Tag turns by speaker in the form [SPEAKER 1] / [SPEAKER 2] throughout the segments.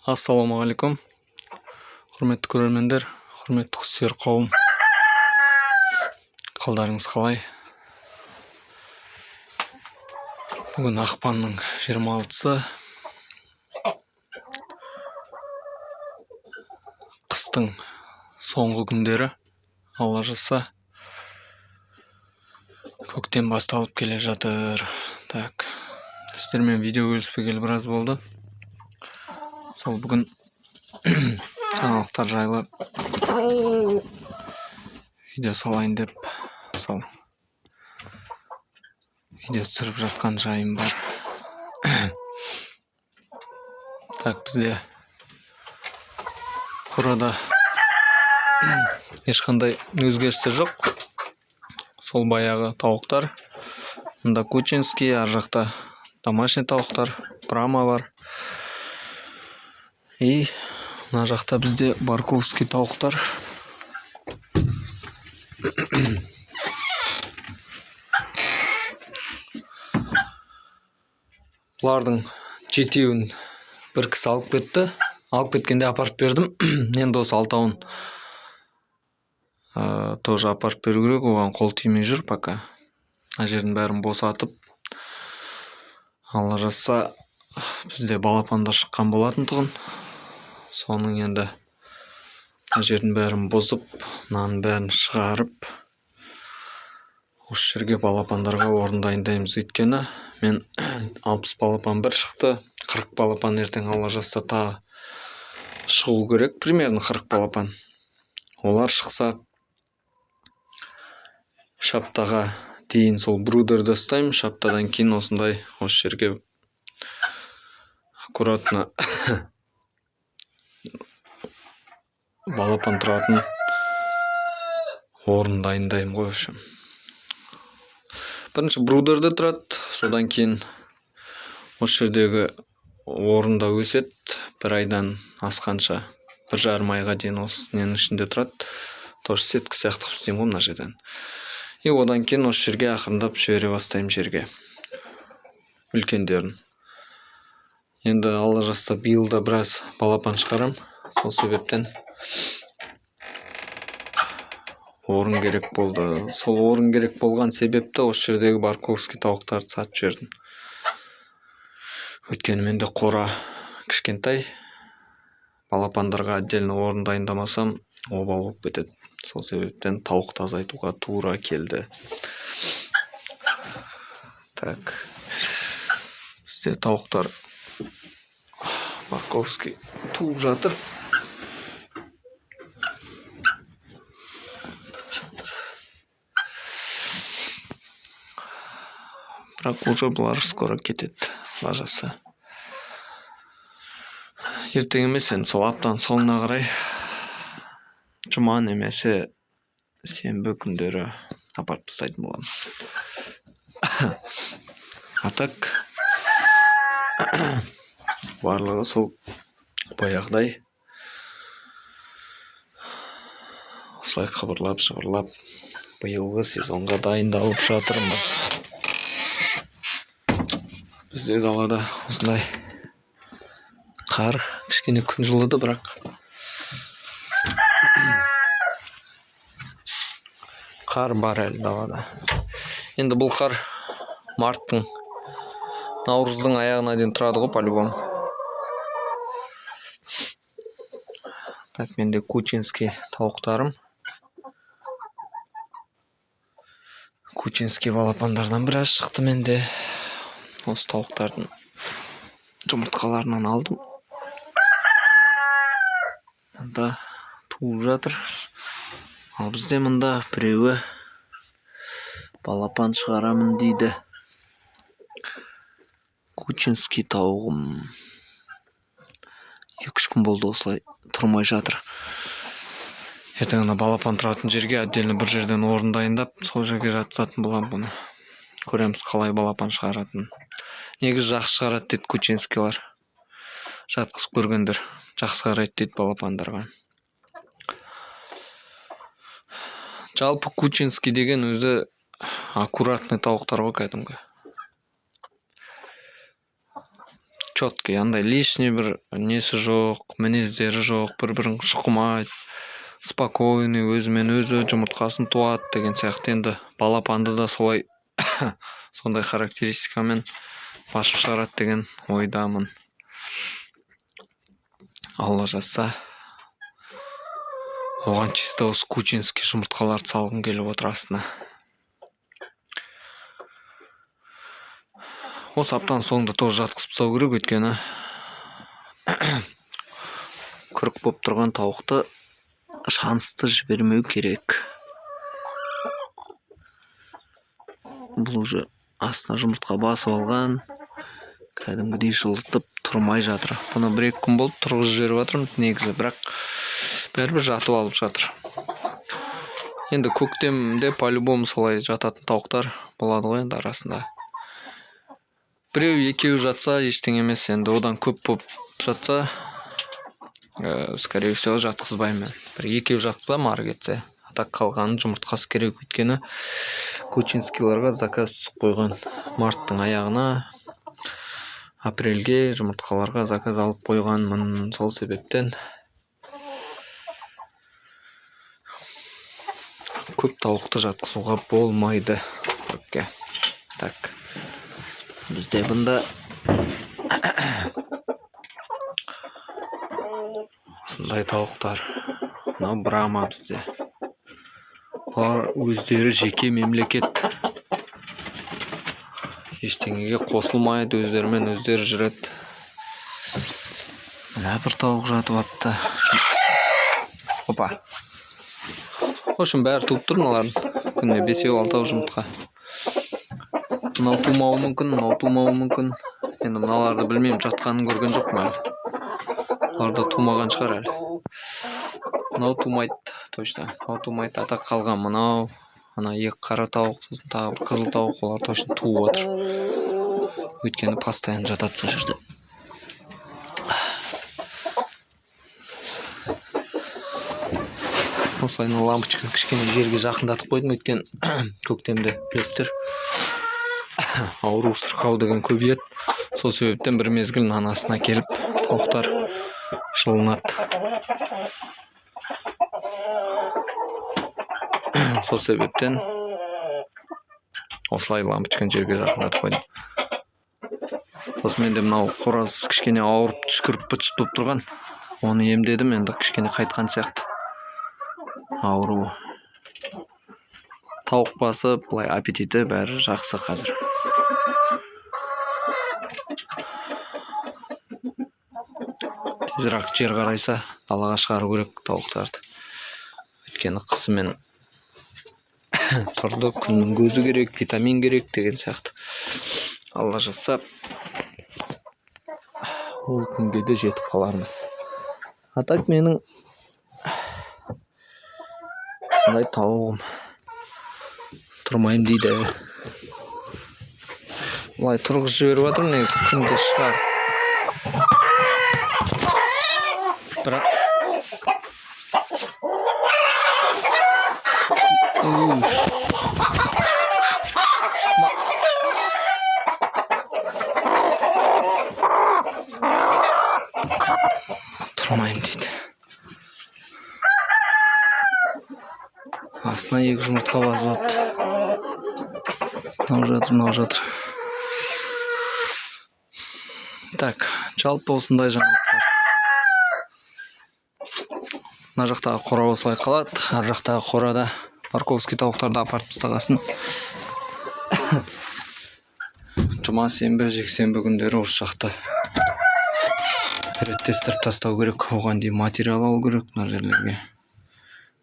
[SPEAKER 1] Ассалаумағалейкум, құрметті көрермендер, құрметті құссүйер қауым. Қалдарыңыз қалай? Бүгін ақпанның 26-сы. Қыстың соңғы күндері, Алла жазса, көктем басталып келе жатыр. Так, сіздермен видео бөліспегелі біраз болды. Сол бүгін жаңалықтар жайлы видео салайын деп видео түсіріп жатқан жайым бар. Так, бізде қорада ешқандай өзгерістер жоқ. Сол баяғы тауықтар. Мұнда кучинский, ар жақта домашний тауықтар, брама бар. И мына жақта бізде барковский тауықтар. Бұлардың жетеуін бір кісі алып кетті. Алып кеткенде апарып бердім. Енді осы алтауын тоже апарып беру керек. Оған қол тимей жүр пока. Ана жердің бәрін босатып, Алла жазса, бізде балапандар шыққан болатын тұғын. Соның енді ана жердің бәрін бұзып, мынаның бәрін шығарып, осы жерге балапандарға орын дайындаймыз. Өйткені мен 60 балапан бір шықты, 40 балапан ертең Алла жазса тағы шығу керек. Примерно 40 балапан. Олар шықса, 3 аптаға дейін сол брудерді ұстаймын. 3 аптадан кейін осындай осы жерге аккуратно балапан тұратын орын дайындаймын ғой. Бірінші брудерді тұрады, содан кейін осы жердегі орында өсет. Бір айдан асқанша 1,5 айға дейін осы ненің ішінде тұрады. Тоже сеткі сияқты істеймін ғой мына жерден. И одан кейін осы жерге ақырындап жібере бастаймын жерге үлкендерін. Енді Алла жазса биыл да біраз балапан шығарам. Сол себептен орын керек болды. Сол орын керек болған себепті осы жердегі барковский тауықтарды сатып жібердім. Өйткені менде қора кішкентай, балапандарға отдельно орын дайындамасам оба болып кетеді. Сол себептен тауықты азайтуға тура келді. Так, бізде тауықтар барковский туып жатыр. Бірақ уже бұлар скоро кетеді, лажасы. Ертең емес, енді сол аптаның соңына қарай, жұма немесе сенбі күндері апарып тастайтын боламын. А так, барлығы сол баяғыдай осылай қыбырлап биылғы сезонға дайындалып жатырмыз. Бізде далада осындай қар, кішкене күн жылыды, бірақ қар бар әлі далада. Енді бұл қар марттың, наурыздың аяғына дейін тұрады ғой по-любому. Так, менде кучинский тауықтарым. Кучинский балапандардан біраз шықты менде. Осы тауықтардың жұмыртқаларынан алдым. Мұнда туып жатыр. Ал бізде мұнда біреуі балапан шығарамын дейді. Кучинский тауығым 2-3 күн болды осылай тұрмай жатыр. Ертең балапан тұратын жерге отдельно бір жерден орын дайындап, сол жерге жатқызатын боламын бұны. Көреміз қалай балапан шығаратын. Негізі жақсы шығарады дейді кучинскийлар. Жатқызып көргендер жақсы қарайды дейді балапандарға. Жалпы кучинский деген өзі аккуратный тауықтар ғой кәдімгі. четкий, андай лишний бір несі жоқ, мінездері жоқ, бір-бірін шұқымайды, спокойный, өзімен өзі жұмыртқасын туады деген сияқты. Енді балапанды да солай сондай характеристикамен басып шығарады деген ойдамын. Алла жазса, оған чисто осы кучинский жұмыртқаларды салғым келіп отыр астына. Осы аптаның соңында тоже жатқызып тастау керек, өйткені күрік болып тұрған тауықты шансты жібермеу керек. Бұл уже астына жұмыртқа басып алған, кәдімгідей жылытып тұрмай жатыр. Бұны 1-2 күн болды тұрғызып жіберіп жатырмыз негізі, бірақ бәрібір жатып алып жатыр. Енді көктемде по-любому солай жататын тауықтар болады ғой енді арасында. Біреу-екеу жатса ештеңе емес, енді одан көп болып жатса, скорее всего жатқызбаймын. 1-2 жатса мары кетсе, атақ қалғанын жұмыртқасы керек, өйткені кучинскиларға заказ түсіп қойған. Марттың аяғына, апрельге жұмыртқаларға заказ алып қойғанмын. Сол себептен көп тауықты жатқызуға болмайды. Так, бізде бұнда осындай тауықтар. Мынау Брама бізде. Олар өздері жеке мемлекет. Ештеңеге қосылмайды, өздерімен өздері жүреді. Мына бір тауық жатып апты. Опа. В общем, бәрі туып тұр мыналардың. Күніне 5-6 жұмыртқа. Мынау тумауы мүмкін, мынау тумауы мүмкін. Енді мыналарды білмеймін, жатқанын көрген жоқпын әлі. Олар да тумаған шығар әлі. Мынау тумайды, точно. Мынау тумайды, атақ қалған мынау. Ана екі қара тауық, сосын тағы бір қызыл тауық, олар точно туып отыр. Өйткені постоянно жатады сол жерде. Осылайына лампочка кішкене жерге жақындатып қойдым, өйткені көктемде білесіздер, ауру сырқау деген көбейеді. Сол себептен бір мезгіл нанасына келіп тауықтар жылынады. Сол себептен осылай лампочканы жерге жақындатып қойдым. Сосын менде мынау қораз кішкене ауырып түшкіріп бытшып болып тұрған. Оны емдедім, енді кішкене қайтқан сияқты. Ауру. Тауық басы, бұлай аппетиті бәрі жақсы қазір. Тезірек жер қарайса, далаға шығару керек тауықтарды. Өйткені қысымен тұрды, күннің көзі керек, витамин керек деген сияқты. Алла жазса, ол күнге де жетіп қалармыз. Атак менің сондай тауығым. Тұрмайым дейді. Бұлай тұрғыз жіберіп жатырмын, негізі күнде шығар. Бірақ тұрмайым дейді. Астына 2 жұмыртқа басып апты. Мынау жатыр. Так, жалпы осындай жаңалықтар. Мына жақтағы қора осылай қалады. Ар жақтағы қорада парковский тауықтарды апарып тастағасын. Жұма, сенбі, жексенбі күндері осы жақта реттестіріп тастау керек. Оған дейін материал алу керек, мына жерлерге.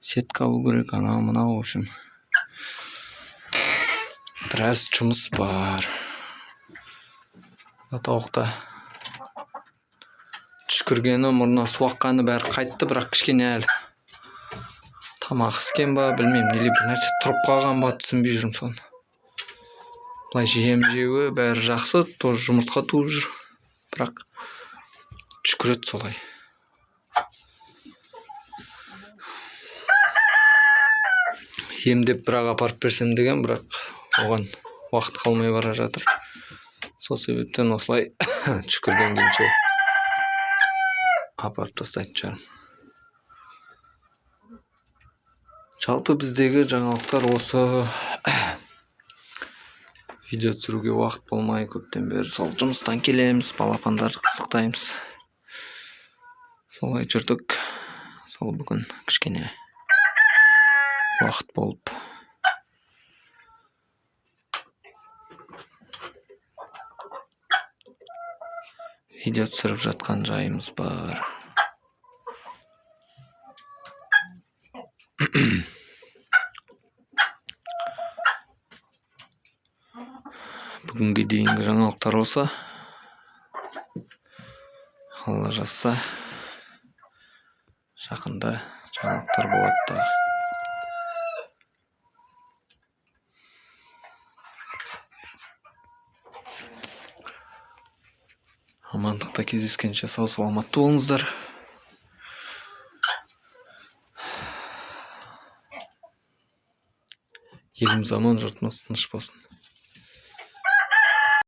[SPEAKER 1] Сетка алу керек, анау-мынау, в общем. Біраз жұмыс бар. Тауықта түшкіргені, мұрнына су аққаны бәрі қайтты, бірақ кішкене әлі тамақ іскен ба, білмеймін, неле бір нәрсе тұрып қалған ба, түсінбей жүрмін соны. Бұлай жем жеуі бәрі жақсы, тоже жұмыртқа туып жүр, бірақ түшкіреді солай. Емдеп бірақ апарып берсем деген, бірақ оған уақыт қалмай бара жатыр. Сол себептен осылай түшкірден кейінше апарып тастайтын шығармын. Жалпы біздегі жаңалықтар осы. Видео түсіруге уақыт болмай көптен бері сол жұмыстан келеміз, балапандарды қызықтаймыз. Солай жүрдік. Сол бүгін кішкене уақыт болып. Видео түсіріп жатқан жайымыз бар. Бүгінге дейінгі жаңалықтар осы. Алла жазса, жақында жаңалықтар болады. Амандықта кездескенше сау саламатты болыңыздар. Еліміз аман, жұртымыз тыныш болсын.